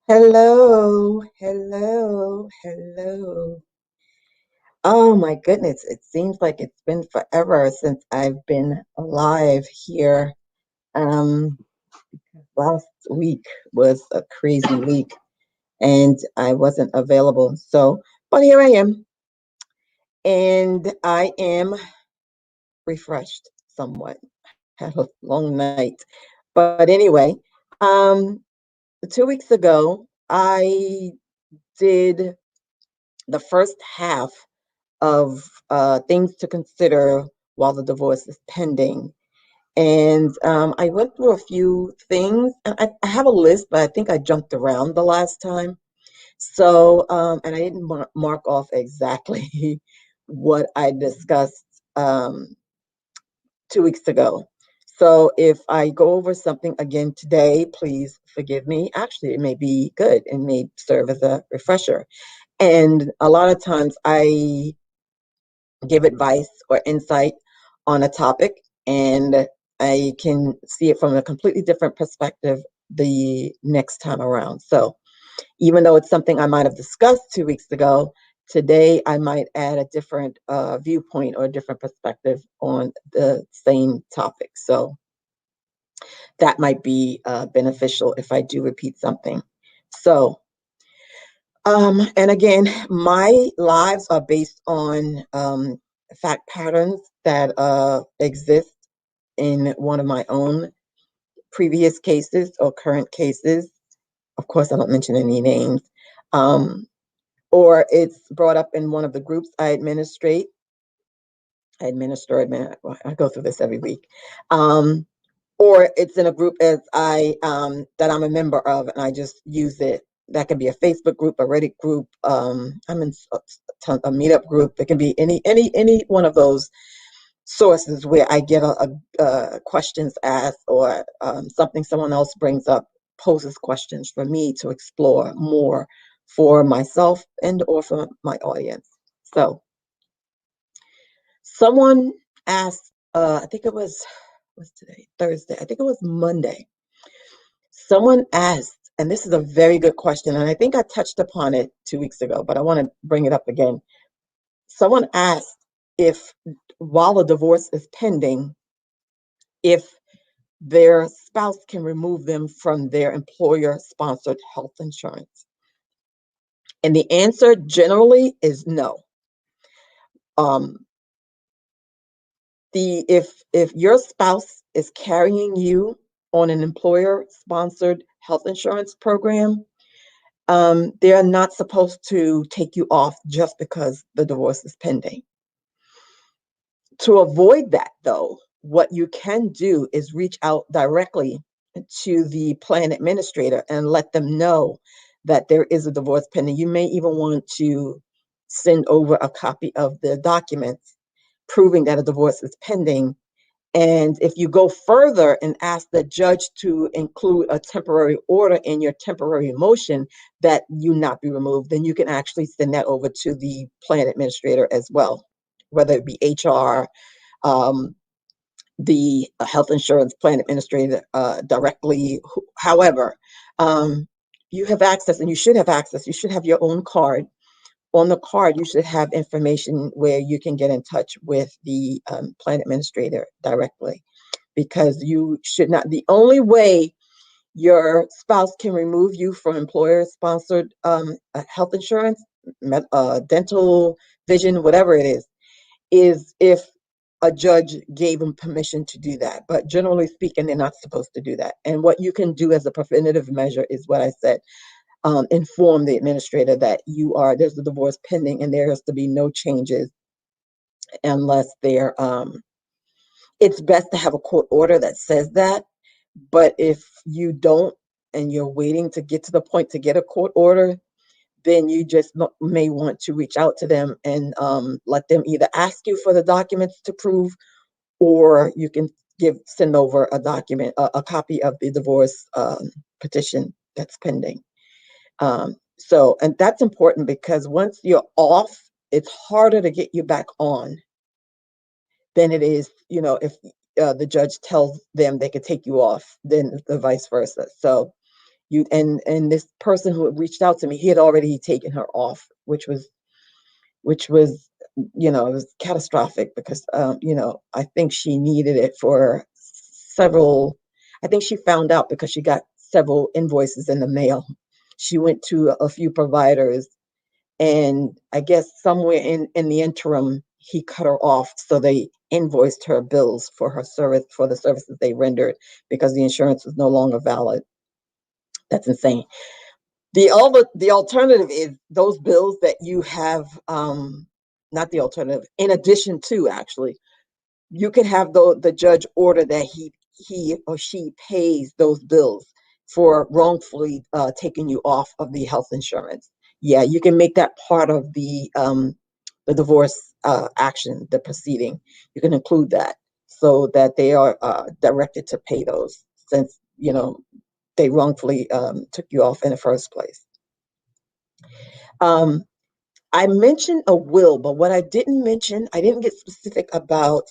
Hello, hello, hello. Oh my goodness, it seems like it's been forever since I've been alive here. Um, Last week was a crazy week and I wasn't available. But here I am and I am refreshed somewhat. Had a long night. But anyway, um, 2 weeks ago, I did the first half of things to consider while the divorce is pending. And I went through a few things. I have a list, but I think I jumped around the last time. And I didn't mark off exactly what I discussed um, 2 weeks ago. So if I go over something again today, please forgive me. Actually, it may be good and may serve as a refresher. And a lot of times I give advice or insight on a topic, and I can see it from a completely different perspective the next time around. So even though it's something I might have discussed 2 weeks ago, today I might add a different viewpoint or a different perspective on the same topic. So that might be beneficial if I do repeat something. So, and again, my lives are based on fact patterns that exist in one of my own previous cases or current cases. Of course, I don't mention any names. Um, or it's brought up in one of the groups I administrate. I go through this every week. Um, or it's in a group as I that I'm a member of, and I just use it. That can be a Facebook group, a Reddit group. I'm in a meetup group. It can be any one of those sources where I get questions asked or something someone else brings up, poses questions for me to explore more for myself and or for my audience. So someone asked, I think it was today, Thursday. I think it was Monday. Someone asked, and this is a very good question, and I think I touched upon it 2 weeks ago, but I want to bring it up again. Someone asked if, while a divorce is pending, if their spouse can remove them from their employer sponsored health insurance. And the answer generally is no. Um, if your spouse is carrying you on an employer sponsored health insurance program, they're not supposed to take you off just because the divorce is pending. To avoid that, though, what you can do is reach out directly to the plan administrator and let them know that there is a divorce pending. You may even want to send over a copy of the documents proving that a divorce is pending. And if you go further and ask the judge to include a temporary order in your temporary motion that you not be removed, then you can actually send that over to the plan administrator as well, whether it be HR, um, the health insurance plan administrator directly. However, um, you have access, and you should have access. You should have your own card. On the card, you should have information where you can get in touch with the plan administrator directly, because you should not. The only way your spouse can remove you from employer-sponsored health insurance, dental, vision, whatever it is if a judge gave them permission to do that. But generally speaking, they're not supposed to do that. And what you can do as a preventative measure is what I said. Inform the administrator that there's a divorce pending and there has to be no changes unless it's best to have a court order that says that. But if you don't and you're waiting to get to the point to get a court order, then you just may want to reach out to them and let them either ask you for the documents to prove, or you can send over a copy of the divorce petition that's pending. And that's important because once you're off, it's harder to get you back on than it is, if the judge tells them they can take you off, then the vice versa. So And this person who had reached out to me, he had already taken her off, which was, it was catastrophic because, I think she needed it for several. I think she found out because she got several invoices in the mail. She went to a few providers, and I guess somewhere in the interim, he cut her off, so they invoiced her bills for her service, for the services they rendered, because the insurance was no longer valid. That's insane. The alternative is those bills that you have, not the alternative, in addition to, actually, you can have the judge order that he or she pays those bills for wrongfully taking you off of the health insurance. Yeah, you can make that part of the divorce action, the proceeding. You can include that so that they are directed to pay those, since they wrongfully took you off in the first place. Um, I mentioned a will, but what I didn't mention, I didn't get specific about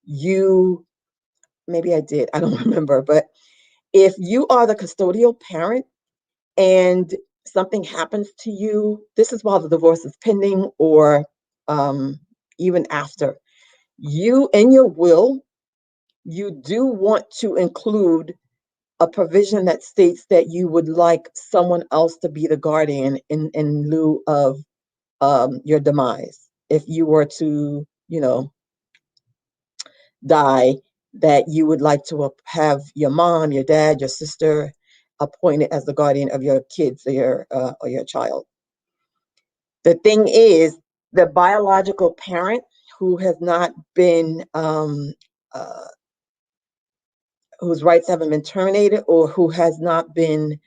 you. Maybe I did, I don't remember. But if you are the custodial parent and something happens to you, this is while the divorce is pending, or um, even after, you in your will, you do want to include a provision that states that you would like someone else to be the guardian in lieu of your demise. If you were to, die, that you would like to have your mom, your dad, your sister appointed as the guardian of your kids, or your child. The thing is, the biological parent who has not been, uh, whose rights haven't been terminated, or who has not been,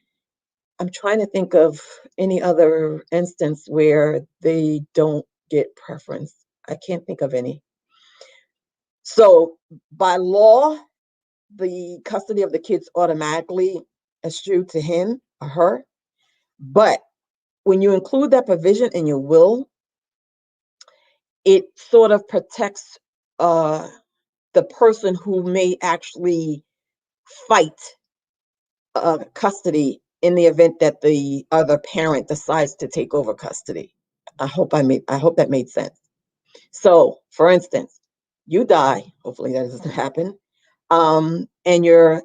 I'm trying to think of any other instance where they don't get preference. I can't think of any. So by law, the custody of the kids automatically eschewed to him or her. But when you include that provision in your will, it sort of protects uh, the person who may actually fight custody in the event that the other parent decides to take over custody. I hope that made sense. So, for instance, you die. Hopefully, that doesn't happen. And your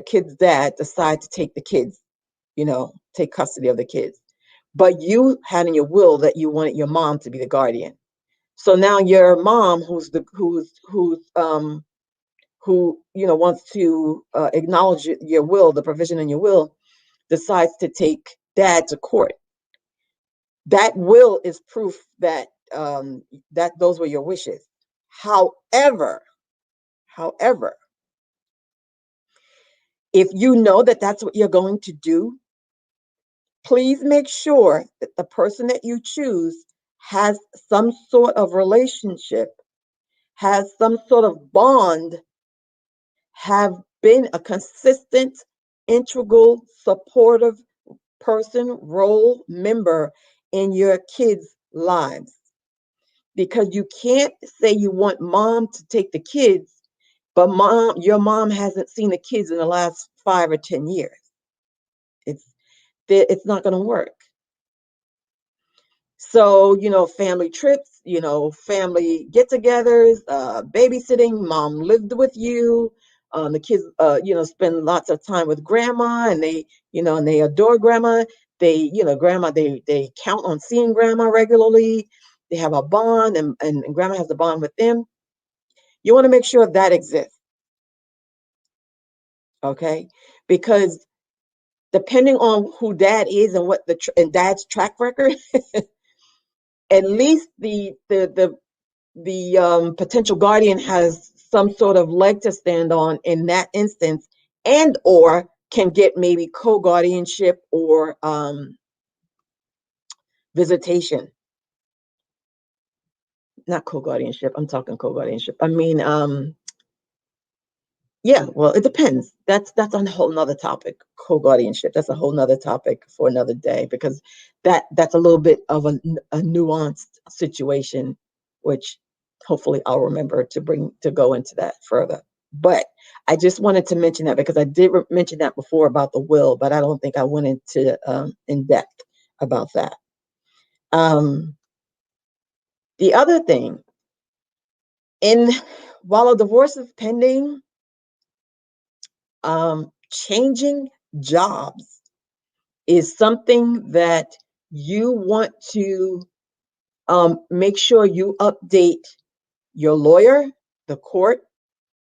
kid's dad, decide to take the kids, take custody of the kids. But you had in your will that you wanted your mom to be the guardian. So now your mom, who wants to acknowledge your will, the provision in your will, decides to take dad to court. That will is proof that that those were your wishes. However, if you know that that's what you're going to do, please make sure that the person that you choose has some sort of relationship, has some sort of bond, have been a consistent, integral, supportive person, role member in your kids' lives. Because you can't say you want mom to take the kids, but your mom hasn't seen the kids in the last 5 or 10 years. It's it's not going to work. So, family trips, family get-togethers, babysitting, mom lived with you. The kids, spend lots of time with grandma, and they adore grandma. Grandma, they count on seeing grandma regularly. They have a bond, and grandma has a bond with them. You want to make sure that exists, okay? Because depending on who dad is and what and dad's track record, at least the potential guardian has some sort of leg to stand on in that instance, and or can get maybe co-guardianship or visitation. Not co-guardianship, I'm talking co-guardianship, I mean, yeah, well, it depends. That's a whole nother topic. Co-guardianship, that's a whole nother topic for another day, because that's a little bit of a nuanced situation, which hopefully I'll remember to go into that further. But I just wanted to mention that because I did mention that before about the will, but I don't think I went into in depth about that. Um, the other thing, in while a divorce is pending, changing jobs is something that you want to make sure you update your lawyer, the court,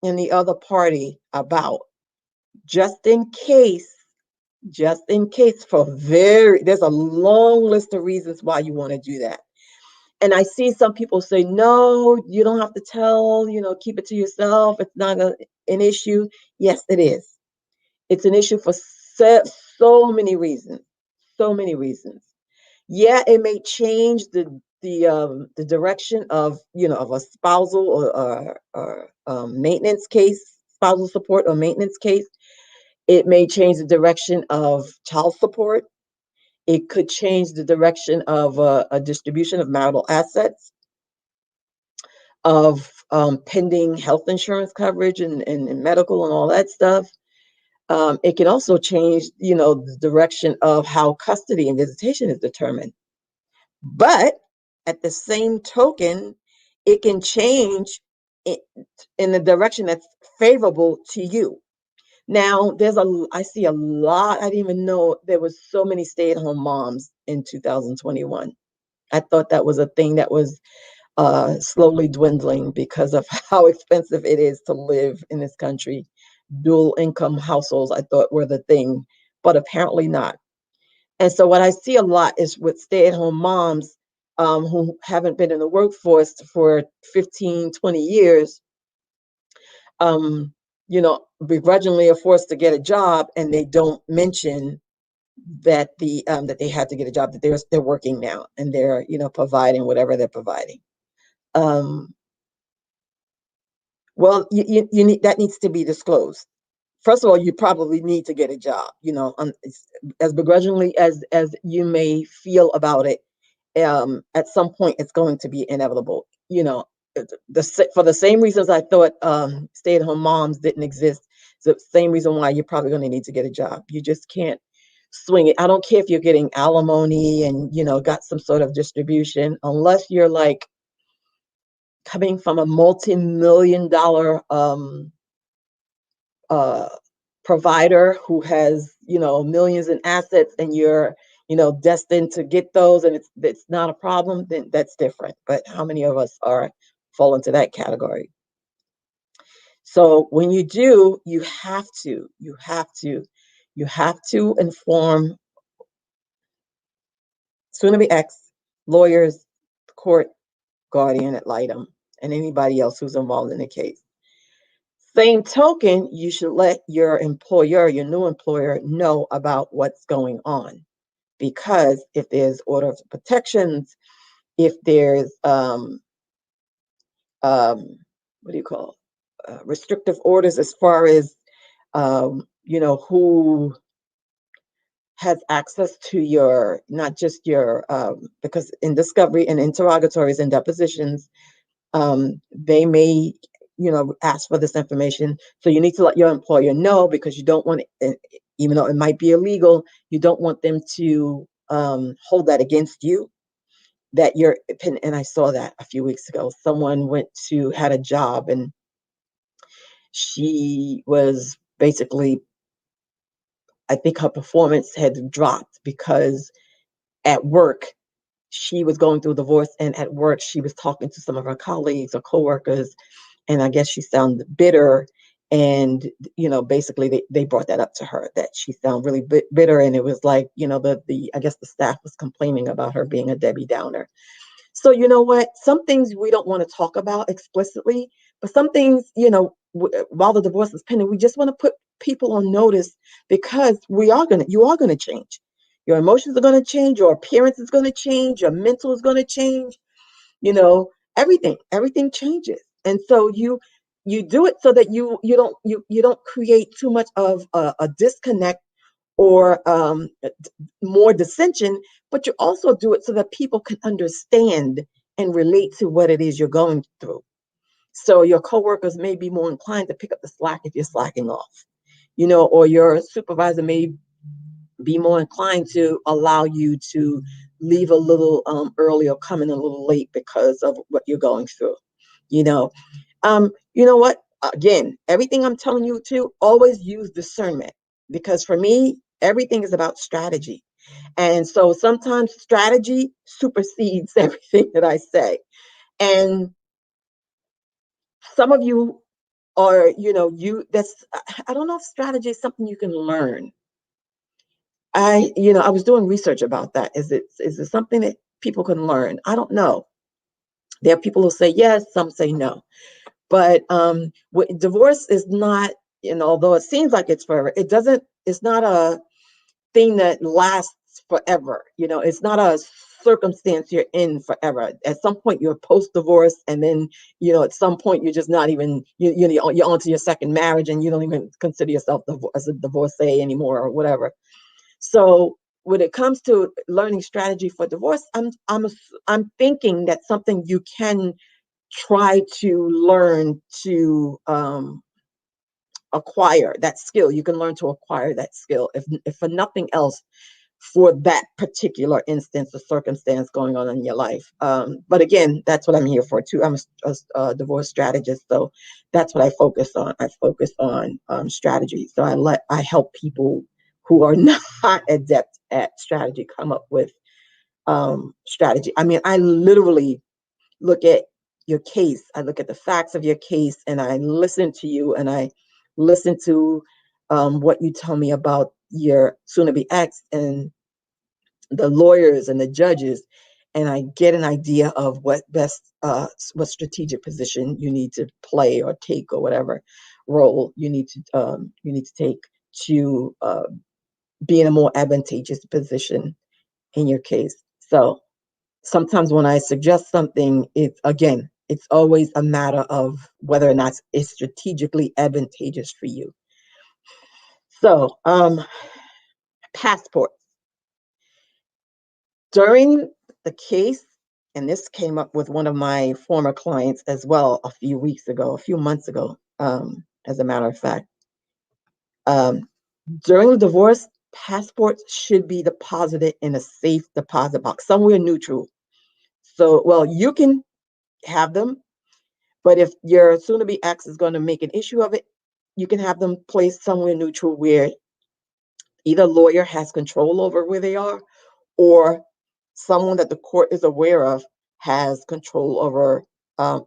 and the other party about, just in case, there's a long list of reasons why you want to do that. And I see some people say, no, you don't have to tell, keep it to yourself. It's not an issue. Yes, it is. It's an issue for so many reasons. So many reasons. Yeah, it may change the direction of of a spousal or maintenance case, spousal support or maintenance case. It may change the direction of child support. It could change the direction of a distribution of marital assets, of pending health insurance coverage and medical and all that stuff. It can also change, the direction of how custody and visitation is determined. But at the same token, it can change it in the direction that's favorable to you. Now, I see a lot. I didn't even know there was so many stay-at-home moms in 2021. I thought that was a thing that was slowly dwindling because of how expensive it is to live in this country. Dual income households, I thought, were the thing, but apparently not. And so what I see a lot is with stay-at-home moms who haven't been in the workforce for 15, 20 years, um, begrudgingly are forced to get a job, and they don't mention that they had to get a job, that they're working now and they're providing whatever they're providing. Um, well, you need that needs to be disclosed. First of all, you probably need to get a job. As begrudgingly as you may feel about it, at some point it's going to be inevitable. For the same reasons I thought stay-at-home moms didn't exist, it's the same reason why you're probably going to need to get a job. You just can't swing it. I don't care if you're getting alimony and got some sort of distribution, unless you're like coming from a multi-million dollar uh, provider who has millions in assets, and you're destined to get those, and it's not a problem, then that's different. But how many of us are fall into that category? So when you do, you have to inform soon to be ex, lawyers, court, guardian ad litem, and anybody else who's involved in the case. Same token, you should let your employer, your new employer, know about what's going on. Because if there's order of protections, if there's what do you call restrictive orders as far as who has access to your, not just your because in discovery and interrogatories and depositions, they may ask for this information. So you need to let your employer know, because you don't want it, even though it might be illegal, you don't want them to hold that against you, that you're. And I saw that a few weeks ago. Someone had a job, and she was basically, I think her performance had dropped because at work she was going through a divorce, and at work she was talking to some of her colleagues or coworkers, and I guess she sounded bitter. And basically they brought that up to her, that she sounded really bitter, and it was like, the I guess the staff was complaining about her being a Debbie Downer. So you know what? Some things we don't want to talk about explicitly, but some things, while the divorce is pending, we just want to put people on notice, because you are gonna change. Your emotions are gonna change. Your appearance is gonna change. Your mental is gonna change. You know, everything changes, and so you do it so that you don't create too much of a disconnect, or more dissension, but you also do it so that people can understand and relate to what it is you're going through. So your coworkers may be more inclined to pick up the slack if you're slacking off, or your supervisor may be more inclined to allow you to leave a little early or come in a little late because of what you're going through. You know, you know what? Again, everything I'm telling you to always use discernment, because for me, everything is about strategy. And so sometimes strategy supersedes everything that I say. And some of you are, I don't know if strategy is something you can learn. I was doing research about that. Is it something that people can learn? I don't know. There are people who say yes, some say no. But divorce is not, although it seems like it's forever, it's not a thing that lasts forever. It's not a circumstance you're in forever. At some point you're post divorce, and then at some point you're just not even you're on to your second marriage, and you don't even consider yourself as a divorcee anymore or whatever. So when it comes to learning strategy for divorce, I'm thinking that's something you can try to learn to acquire that skill. You can learn to acquire that skill, if for nothing else, for that particular instance or circumstance going on in your life. But again, that's what I'm here for too. I'm a divorce strategist, so that's what I focus on. I focus on strategy. So I help people who are not adept at strategy come up with strategy. I mean, I literally look at your case. I look at the facts of your case, and I listen to you, and I listen to what you tell me about your soon-to-be ex and the lawyers and the judges, and I get an idea of what strategic position you need to play or take, or whatever role you need to take to be in a more advantageous position in your case. So sometimes when I suggest something, it's always a matter of whether or not it's strategically advantageous for you. So, passports. During the case, and this came up with one of my former clients as well a few months ago, as a matter of fact. During the divorce, passports should be deposited in a safe deposit box, somewhere neutral. So, well, you can have them, but if your soon to be ex is going to make an issue of it, you can have them placed somewhere neutral where either lawyer has control over where they are, or someone that the court is aware of has control over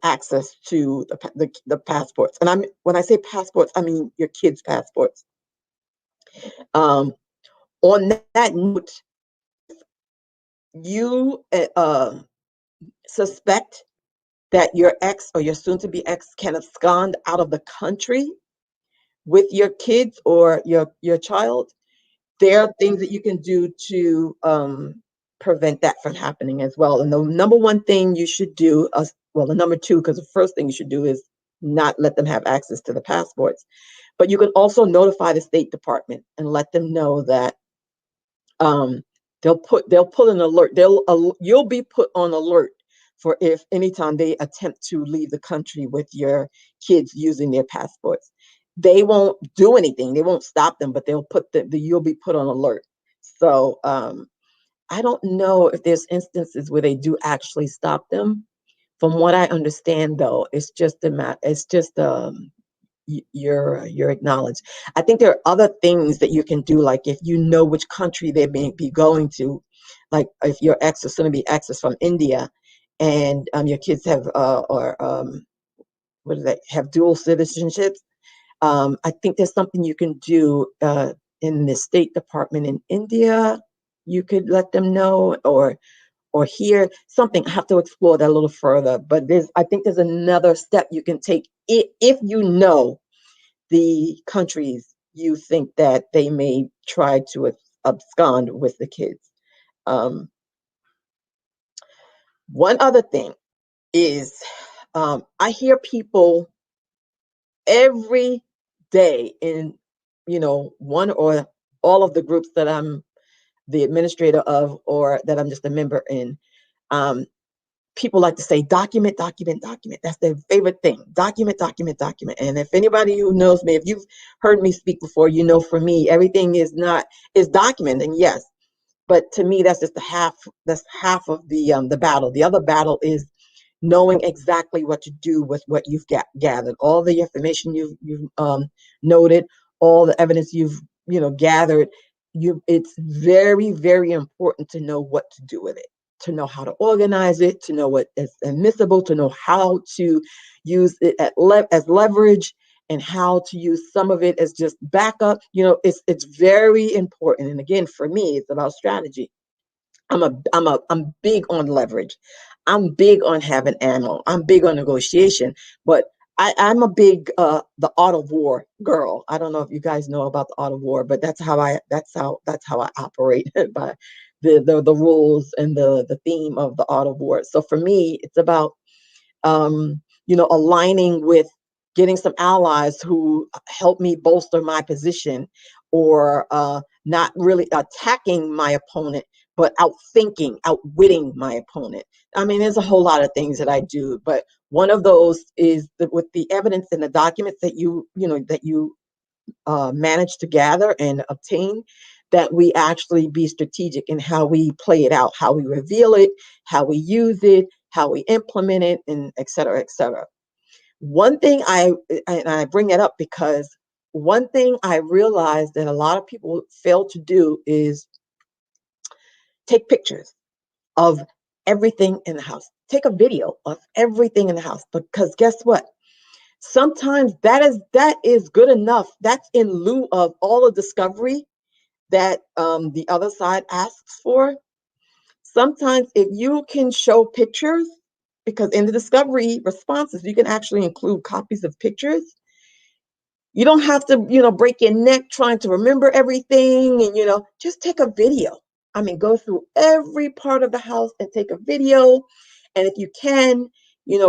access to the passports. And when I say passports, I mean your kids' passports. Um, on that note, you suspect that your ex or your soon-to-be ex can abscond out of the country with your kids or your child, there are things that you can do to prevent that from happening as well. And the number one thing you should do, well, the number two, because the first thing you should do is not let them have access to the passports. But you can also notify the State Department and let them know that um, they'll put an alert. You'll be put on alert for if anytime they attempt to leave the country with your kids using their passports. They won't do anything. They won't stop them, but they'll you'll be put on alert. So I don't know if there's instances where they do actually stop them. From what I understand, though, it's just you're acknowledged. I think there are other things that you can do, like if you know which country they may be going to, like if your ex is going to be ex is from India, and your kids have or what do they have, dual citizenships. I think there's something you can do in the State Department in India. You could let them know, or here something. I have to explore that a little further. But I think there's another step you can take if you know the countries you think that they may try to abscond with the kids. Um, One other thing is, I hear people every day in, one or all of the groups that I'm the administrator of, or that I'm just a member in. Um, people like to say document, document, document. That's their favorite thing. Document, document, document. And if anybody who knows me, if you've heard me speak before, you know for me, everything is documented. And yes, but to me, that's just that's half of the battle. The other battle is knowing exactly what to do with what you've gathered, all the information you've noted, all the evidence you've gathered. It's very, very important to know what to do with it, to know how to organize it, to know what is admissible, to know how to use it as leverage, and how to use some of it as just backup. It's very important. And again, for me, it's about strategy. I'm big on leverage. I'm big on having ammo. I'm big on negotiation, but I'm a big the art of war girl. I don't know if you guys know about the art of war, but that's how I operate by the rules and the theme of the art of war. So for me, it's about aligning with getting some allies who help me bolster my position, or not really attacking my opponent, but outwitting my opponent. I mean, there's a whole lot of things that I do, but one of those is with the evidence and the documents that you manage to gather and obtain, that we actually be strategic in how we play it out, how we reveal it, how we use it, how we implement it, and et cetera, et cetera. One thing I bring it up because one thing I realized that a lot of people fail to do is take pictures of everything in the house. Take a video of everything in the house, because guess what? Sometimes that is good enough. That's in lieu of all the discovery that the other side asks for. Sometimes if you can show pictures, because in the discovery responses, you can actually include copies of pictures. You don't have to, break your neck trying to remember everything, and, just take a video. I mean, go through every part of the house and take a video. And if you can,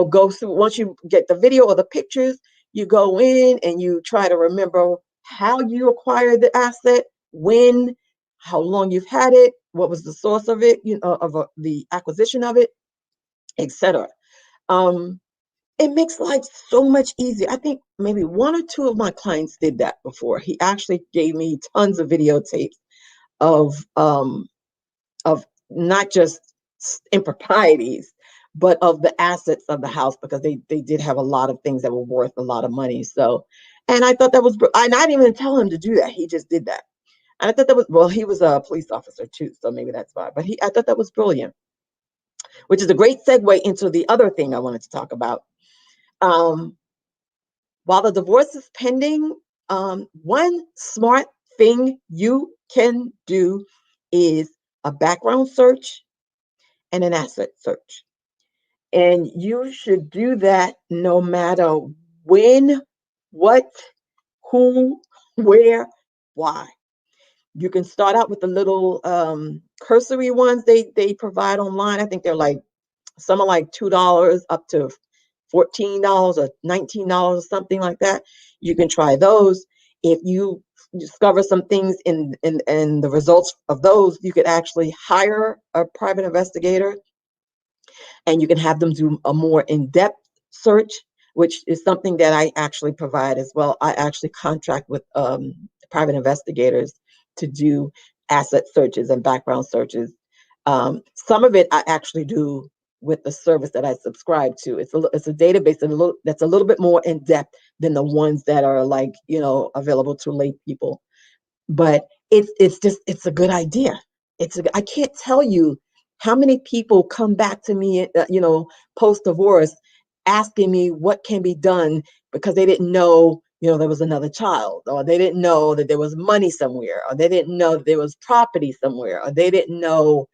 go through, once you get the video or the pictures, you go in and you try to remember how you acquired the asset, when, how long you've had it, what was the source of it, the acquisition of it, etc. Um, it makes life so much easier. I think maybe one or two of my clients did that before. He actually gave me tons of videotapes of not just improprieties, but of the assets of the house, because they did have a lot of things that were worth a lot of money. So, and I thought that was, and I didn't even tell him to do that. He just did that. And I thought that was, well, he was a police officer too, so maybe that's why. But I thought that was brilliant, which is a great segue into the other thing I wanted to talk about. Um, while the divorce is pending, one smart thing you can do is a background search and an asset search. And you should do that no matter when, what, who, where, why. You can start out with the little cursory ones they provide online. I think they're like, some are like $2 up to $14 or $19, something like that. You can try those. If you discover some things in the results of those, you could actually hire a private investigator, and you can have them do a more in-depth search, which is something that I actually provide as well. I actually contract with private investigators to do asset searches and background searches. Some of it I actually do with the service that I subscribe to. It's a database that's a little bit more in depth than the ones that are like, available to lay people. But it's a good idea. I can't tell you how many people come back to me, post divorce, asking me what can be done, because they didn't know, there was another child, or they didn't know that there was money somewhere, or they didn't know that there was property somewhere, or they didn't know,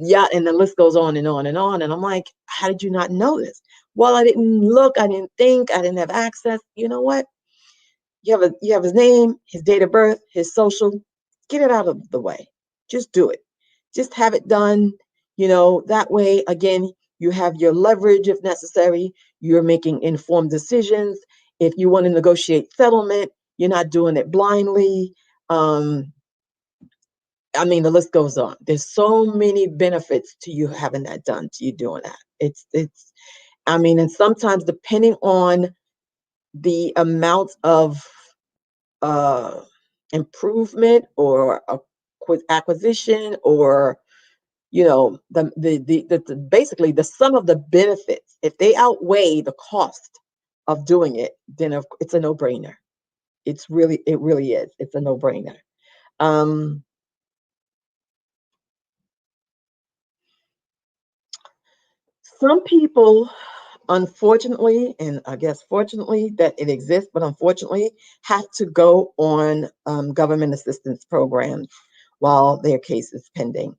yeah, and the list goes on and on and on. And I'm like, how did you not know this? Well, I didn't look, I didn't think, I didn't have access. You know what? You have his name, his date of birth, his social. Get it out of the way. Just do it. Just have it done. That way, again, you have your leverage if necessary. You're making informed decisions. If you want to negotiate settlement, you're not doing it blindly. I mean, the list goes on. There's so many benefits to you having that done, to you doing that. I mean, and sometimes depending on the amount of uh, improvement or acquisition, or basically the sum of the benefits, if they outweigh the cost of doing it, then it's a no-brainer. It really is. It's a no-brainer. Um, some people, unfortunately, and I guess fortunately that it exists, but unfortunately, have to go on government assistance programs while their case is pending.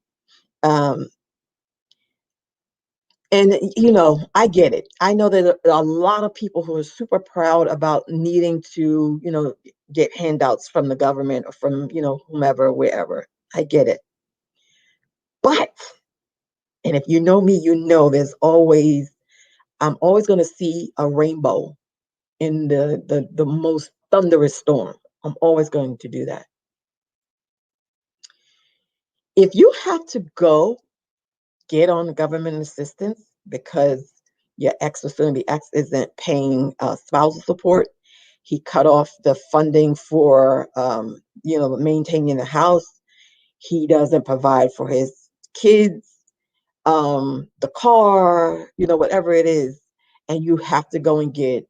Um, and I get it. I know that a lot of people who are super proud about needing to, get handouts from the government or from, whomever, wherever. I get it. But, and if you know me, I'm always going to see a rainbow in the most thunderous storm. I'm always going to do that. If you have to go get on government assistance because your ex, or soon to be ex, isn't paying spousal support, he cut off the funding for maintaining the house, he doesn't provide for his kids, the car, whatever it is, and you have to go and get,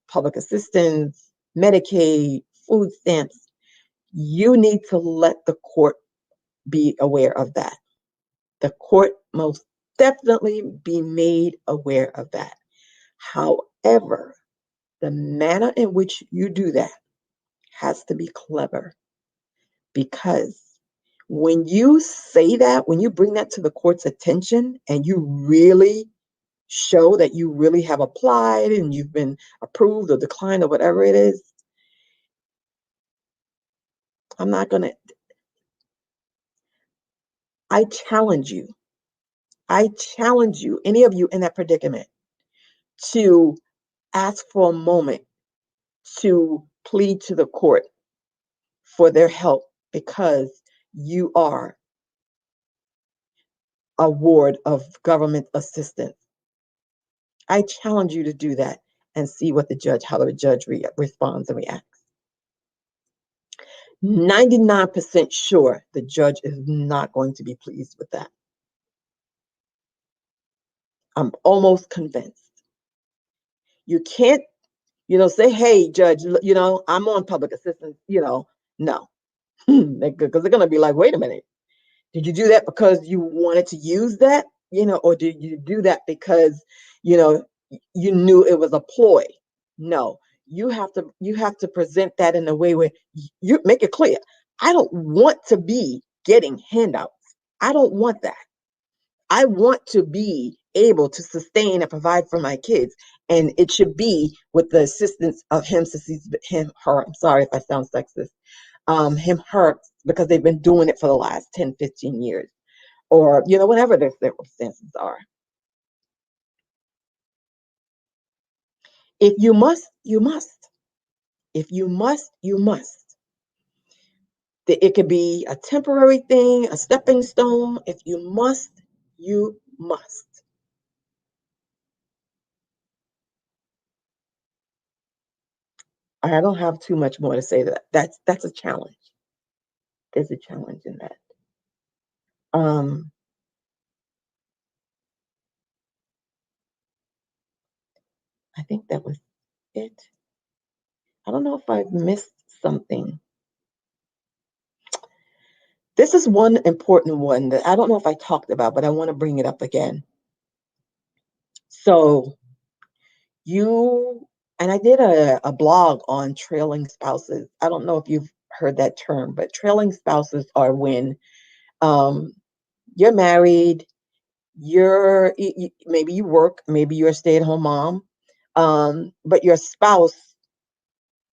public assistance, Medicaid, food stamps, you need to let the court be aware of that. The court most definitely be made aware of that. However, the manner in which you do that has to be clever, because when you say that, when you bring that to the court's attention and you really show that you really have applied and you've been approved or declined or whatever it is, I'm not going to, I challenge you, any of you in that predicament, to ask for a moment to plead to the court for their help, because you are a ward of government assistance. I challenge you to do that and see how the judge responds and reacts. 99% sure the judge is not going to be pleased with that. I'm almost convinced. You can't, say, hey, judge, I'm on public assistance, no. Because they're going to be like, wait a minute. Did you do that because you wanted to use that, or did you do that because, you knew it was a ploy? No, you have to present that in a way where you make it clear. I don't want to be getting handouts. I don't want that. I want to be able to sustain and provide for my kids. And it should be with the assistance of her. I'm sorry if I sound sexist. Her, because they've been doing it for the last 10, 15 years, or, whatever their circumstances are. If you must, you must. If you must, you must. It could be a temporary thing, a stepping stone. If you must, you must. I don't have too much more to say to that. That's a challenge. There's a challenge in that. Um, I think that was it. I don't know if I've missed something. This is one important one that I don't know if I talked about, but I want to bring it up again. So and I did a blog on trailing spouses. I don't know if you've heard that term, but trailing spouses are when um, you're married, maybe you work, maybe you're a stay-at-home mom, but your spouse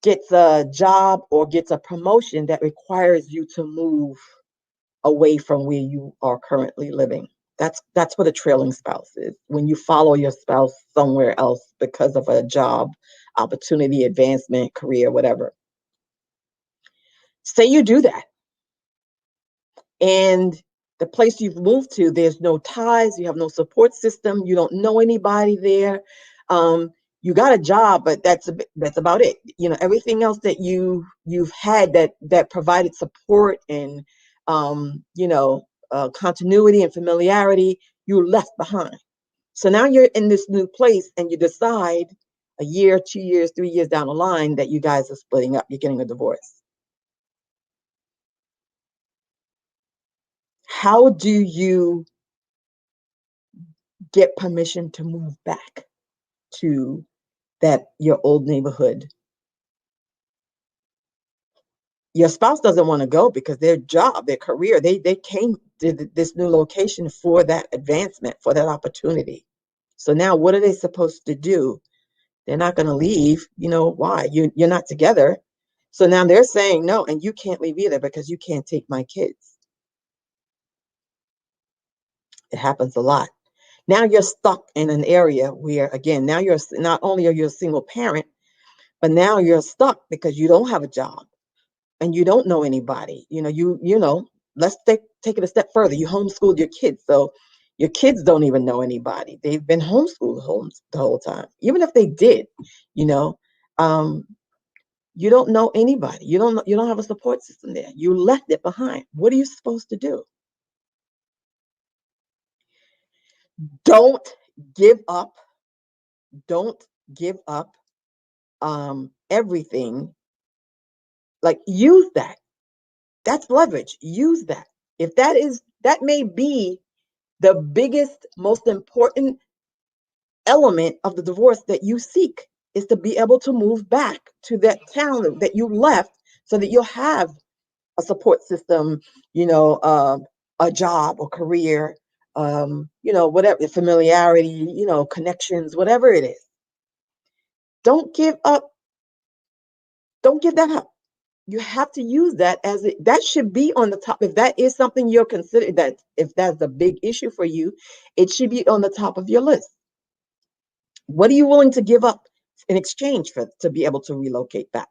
gets a job or gets a promotion that requires you to move away from where you are currently living. That's what a trailing spouse is. When you follow your spouse somewhere else because of a job, opportunity, advancement, career, whatever. Say you do that, and the place you've moved to, there's no ties, you have no support system, you don't know anybody there. You got a job, but that's about it. Everything else that you've had that provided support and continuity and familiarity, you left behind. So now you're in this new place and you decide a year, 2 years, 3 years down the line that you guys are splitting up, you're getting a divorce. How do you get permission to move back to your old neighborhood? Your spouse doesn't want to go because their job, their career, they came to this new location for that advancement, for that opportunity. So now what are they supposed to do? They're not going to leave. Why? You're not together. So now they're saying no, and you can't leave either because you can't take my kids. It happens a lot. Now you're stuck in an area where, again, now you're not only are you a single parent, but now you're stuck because you don't have a job and you don't know anybody. Let's take it a step further. You homeschooled your kids, so your kids don't even know anybody. They've been homeschooled the whole time. Even if they did, you know, um, you don't know anybody. You don't have a support system there. You left it behind. What are you supposed to do? Don't give up. Don't give up everything. Like, use that. That's leverage. Use that. If that may be the biggest, most important element of the divorce that you seek, is to be able to move back to that town that you left so that you'll have a support system, a job or career, whatever, familiarity, connections, whatever it is. Don't give up. Don't give that up. You have to use that that should be on the top. If that is something you're considering, that if that's a big issue for you, it should be on the top of your list. What are you willing to give up in exchange for to be able to relocate back?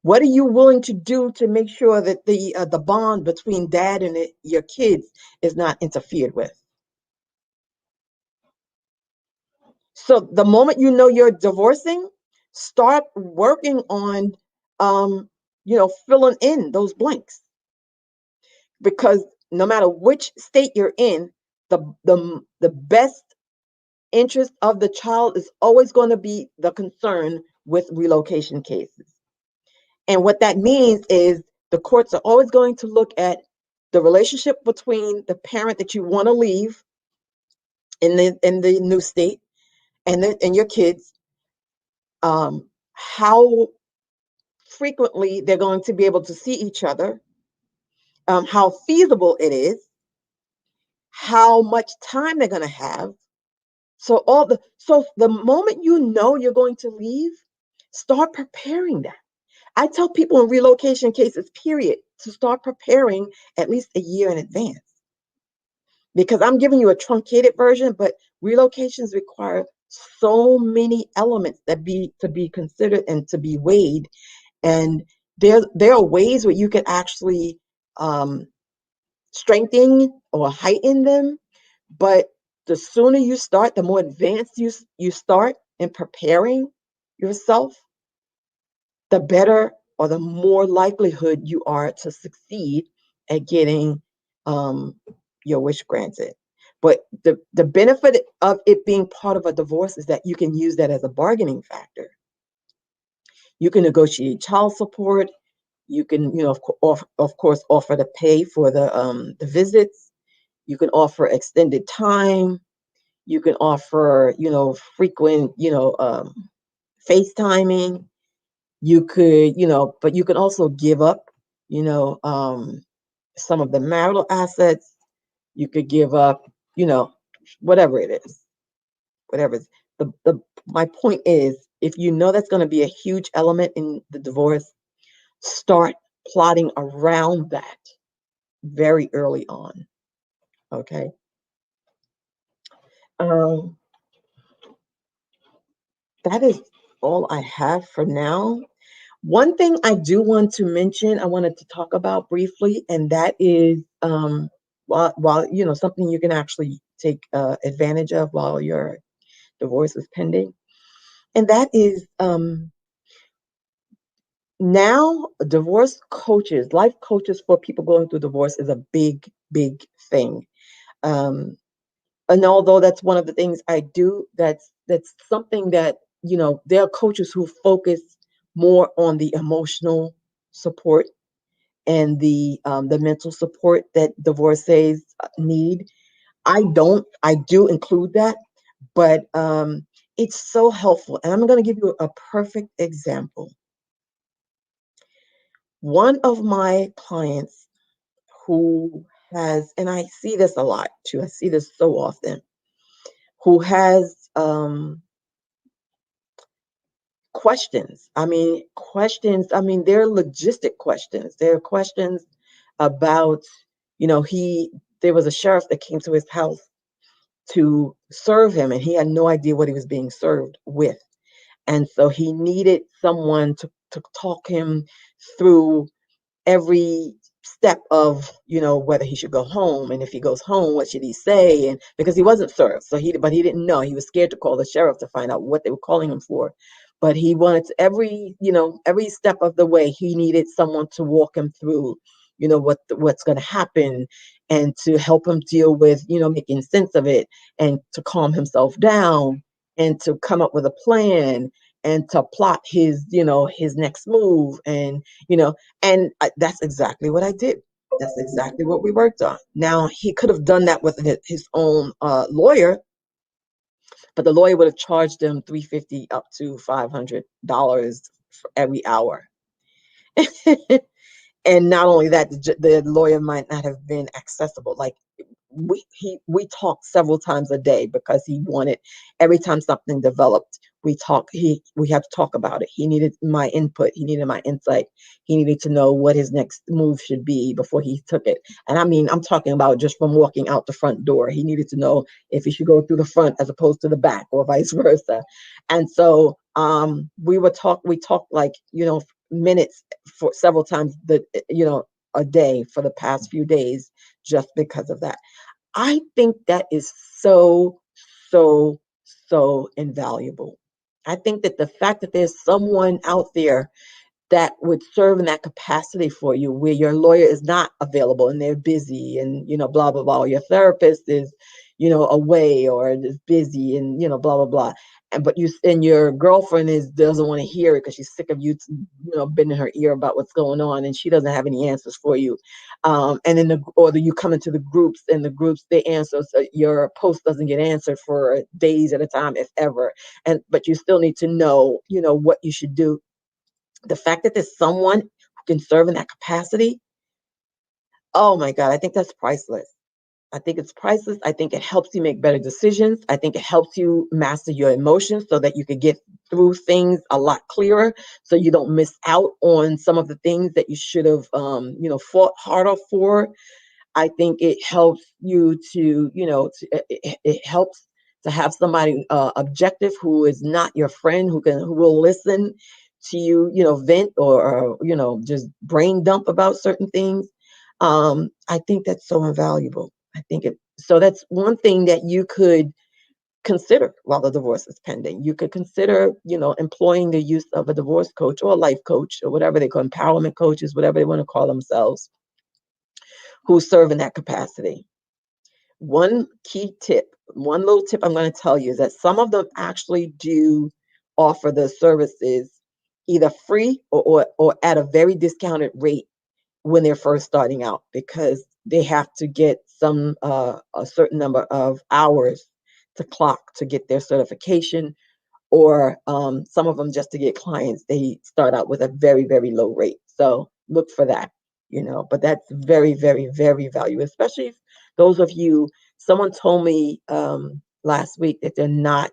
What are you willing to do to make sure that the bond between dad and your kids is not interfered with? So the moment you know you're divorcing, start working on, filling in those blanks, because no matter which state you're in, the best interest of the child is always going to be the concern with relocation cases. And what that means is the courts are always going to look at the relationship between the parent that you want to leave in the new state and your kids, how frequently they're going to be able to see each other, how feasible it is, how much time they're going to have. So the moment you know you're going to leave, start preparing that. I tell people in relocation cases, period, to start preparing at least a year in advance, because I'm giving you a truncated version, but relocations require so many elements to be considered and to be weighed. And there are ways where you can actually um, strengthen or heighten them, but the sooner you start, the more advanced you start in preparing yourself, the better or the more likelihood you are to succeed at getting um, your wish granted. But the benefit of it being part of a divorce is that you can use that as a bargaining factor. You can negotiate child support. You can, of course, offer to pay for the visits. You can offer extended time. You can offer, frequent, FaceTiming. You could, but you can also give up, some of the marital assets. You could give up, you know, whatever it is, whatever. My point is, if you know that's going to be a huge element in the divorce, start plotting around that very early on. Okay. Um, that is all I have for now. One thing I do want to mention, I wanted to talk about briefly, and that is while something you can actually take advantage of while your divorce is pending, and that is now divorce coaches, life coaches for people going through divorce is a big, big thing. Um, and although that's one of the things I do, that's something that there are coaches who focus more on the emotional support and the mental support that divorcees need. I do include that, but it's so helpful. And I'm going to give you a perfect example. One of my clients who has, and I see this a lot too, I see this so often, who has questions. They're logistic questions. They're questions about, there was a sheriff that came to his house to serve him, and he had no idea what he was being served with. And so he needed someone to talk him through every step of whether he should go home, and if he goes home what should he say, and because he wasn't served, but he didn't know, he was scared to call the sheriff to find out what they were calling him for. But he wanted to, every step of the way he needed someone to walk him through what's going to happen, and to help him deal with making sense of it, and to calm himself down, and to come up with a plan, and to plot his next move, and that's exactly what I did. That's exactly what we worked on. Now, he could have done that with his own lawyer, but the lawyer would have charged him $350 up to $500 for every hour. And not only that, the lawyer might not have been accessible. Like, we talked several times a day, because he wanted, every time something developed, we had to talk about it. He needed my input, he needed my insight, he needed to know what his next move should be before he took it. And I'm talking about just from walking out the front door. He needed to know if he should go through the front as opposed to the back, or vice versa. And so we talked, like, minutes for several times, a day for the past few days, just because of that. I think that is so, so, so invaluable. I think that the fact that there's someone out there that would serve in that capacity for you, where your lawyer is not available and they're busy, and blah blah blah, or your therapist is away or is busy, and blah blah blah, and your girlfriend doesn't want to hear it because she's sick of you bending her ear about what's going on, and she doesn't have any answers for you. And then you come into the groups, and the groups, they answer, so your post doesn't get answered for days at a time, if ever. And but you still need to know what you should do. The fact that there's someone who can serve in that capacity, oh my God, I think that's priceless. I think it's priceless. I think it helps you make better decisions. I think it helps you master your emotions so that you can get through things a lot clearer, so you don't miss out on some of the things that you should have, fought harder for. I think it helps you to, it helps to have somebody objective, who is not your friend, who will listen to you, vent, or just brain dump about certain things. I think that's so invaluable. So that's one thing that you could consider while the divorce is pending. You could consider, employing the use of a divorce coach or a life coach, or whatever they call empowerment coaches, whatever they want to call themselves, who serve in that capacity. One little tip I'm going to tell you, is that some of them actually do offer the services either free, or at a very discounted rate when they're first starting out, because they have to get a certain number of hours to clock to get their certification, or some of them, just to get clients, they start out with a very, very low rate. So look for that, but that's very, very, very valuable, especially if those of you, someone told me last week that they're not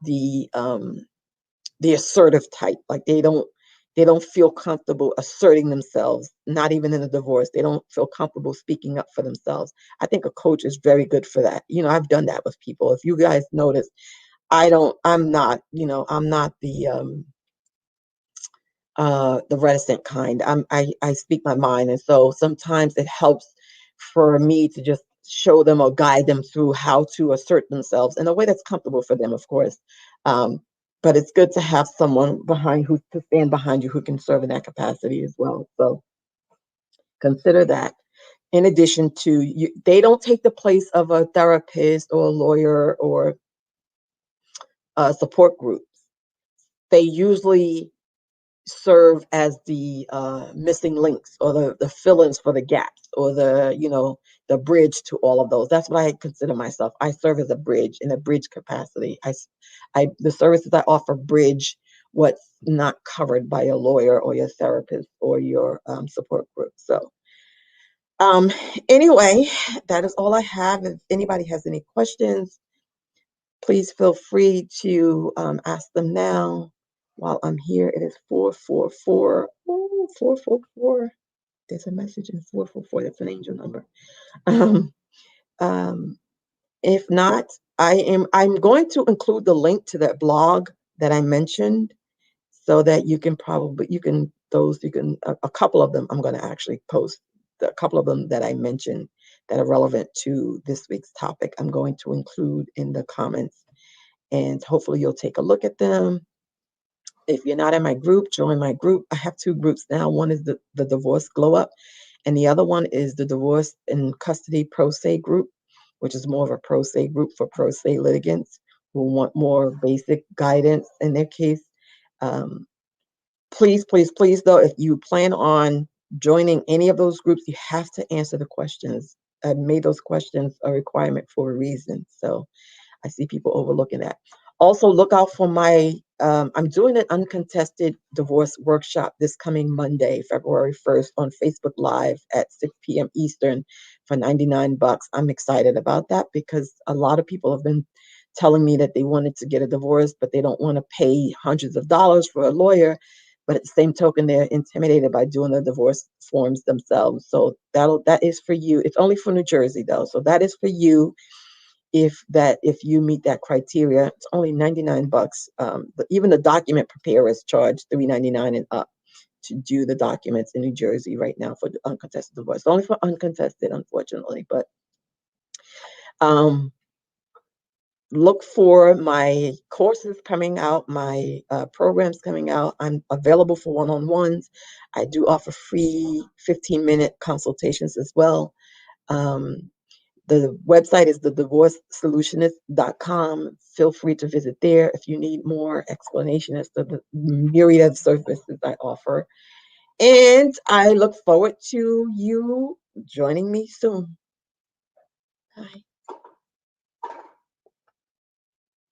the assertive type. Like, they don't feel comfortable asserting themselves, not even in a divorce. They don't feel comfortable speaking up for themselves. I think a coach is very good for that. I've done that with people. If you guys notice, I'm not the the reticent kind. I speak my mind, and so sometimes it helps for me to just show them or guide them through how to assert themselves in a way that's comfortable for them, of course. Um, but it's good to have someone behind who to stand behind you who can serve in that capacity as well. So consider that. In addition to you, they don't take the place of a therapist or a lawyer or support groups. They usually serve as the missing links or the fill-ins for the gaps or the bridge to all of those. That's what I consider myself. I serve as a bridge in a bridge capacity. The services I offer bridge what's not covered by your lawyer or your therapist or your support group. So um, anyway, that is all I have. If anybody has any questions, please feel free to ask them now while I'm here. It is 444. Oh, 444. There's a message in 444. That's an angel number. Um, um, if not, I'm going to include the link to that blog that I mentioned so that a couple of them I'm going to actually post. A couple of them that I mentioned that are relevant to this week's topic, I'm going to include in the comments, and hopefully you'll take a look at them. If you're not in my group, join my group. I have two groups now. One is the Divorce Glow Up, and the other one is the Divorce in Custody Pro Se group, which is more of a pro se group for pro se litigants who want more basic guidance in their case. Um, Please, please, please, though, if you plan on joining any of those groups, you have to answer the questions. I made those questions a requirement for a reason. So I see people overlooking that. Also, look out for I'm doing an uncontested divorce workshop this coming Monday, February 1st on Facebook Live at 6 p.m. Eastern for $99. I'm excited about that because a lot of people have been telling me that they wanted to get a divorce, but they don't want to pay hundreds of dollars for a lawyer. But at the same token, they're intimidated by doing the divorce forms themselves. So that is for you. It's only for New Jersey though. So that is for you if you meet that criteria. It's only $99. But even the document preparers charge $3.99 and up to do the documents in New Jersey right now for the uncontested divorce. It's only for uncontested, unfortunately. But um, look for my courses coming out, my programs coming out. I'm available for one-on-ones. I do offer free 15-minute consultations as well. The website is thedivorcesolutionist.com. Feel free to visit there if you need more explanation as to the myriad of services I offer. And I look forward to you joining me soon. Bye.